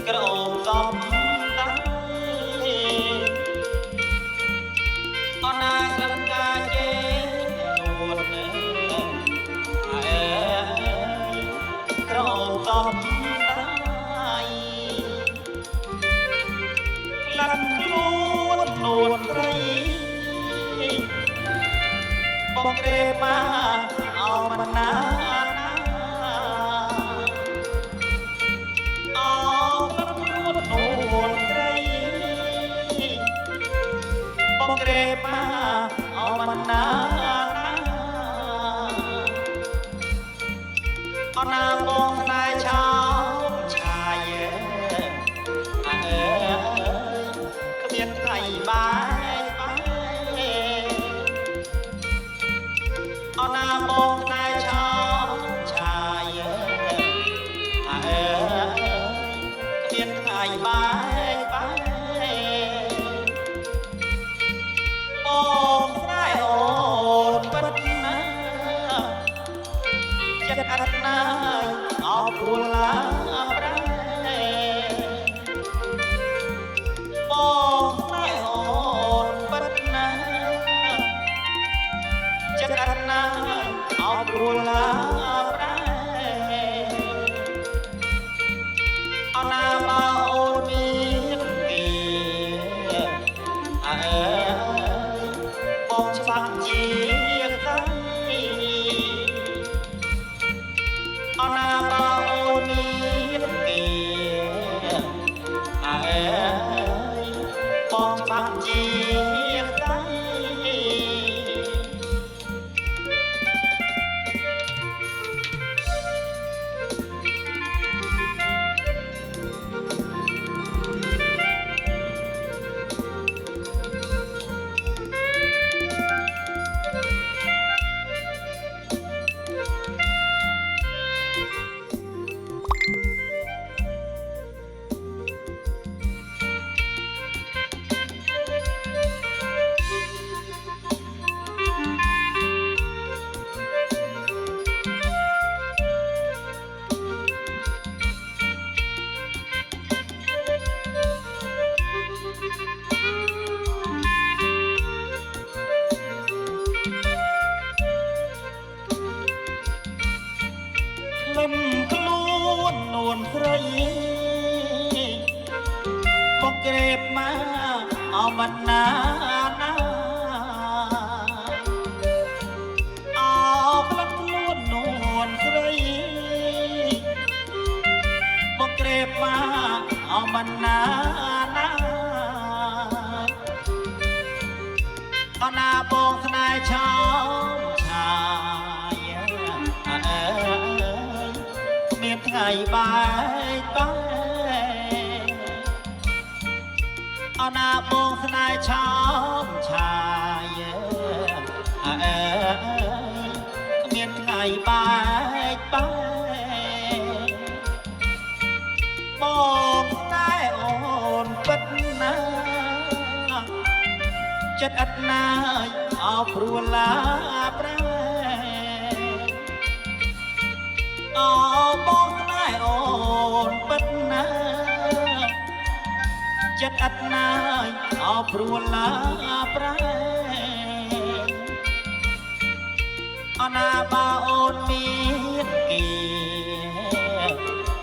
ក្រអូបកំដៃអនាក្លិនកាជេនួនអើក្រអូបកំដៃក្លិនខ្លួននួនត្រីបងក្រេបាអោមណាបងក្រេបាអមណាអណាបងស្នេហ៍ឆោមឆាយអើគ្មានថ្ងៃបាយអណាបងស្នេហ៍ឆោមឆាយអើគ្មានថ្ងៃបាយបងស្នេហ៍អូនពិតណាចិត្តអត់ណាអោព្រោះឡាប្រែបងស្នេហ៍អូនពិតណាចិត្តអត់ណាអោព្រោះឡាប្រែអណាបើអូនមានពីអើបងច្បាស់ជាស្ដីអណាបើអូនមានពីអើបងច្បាស់ជាស្ដីលំខ្លួននួនស្រីបងក្រេបមកអមណាណាអោក្លិនខ្លួននួនស្រីបងក្រេបមកអមណាណាអណាបងស្នេហ៍ឆោមឆាយមានថ្ងៃបាយអណាបងស្នេហ៍ឆោមឆាយមានថ្ងៃបាយបងស្នេហ៍អូនពិតណាចិត្តអត់ណាយអោព្រោះឡាប្រែអោបងស្នេហ៍អូនពិតណាចិត្តអត់ណាយអោព្រោះឡាប្រែអណាបើអូនមានគី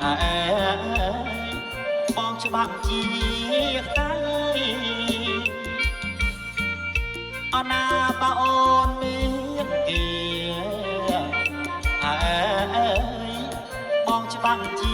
អើបងច្បាស់ជាស្ដីអណាបើអូនមានគីបងច្បាស់ជា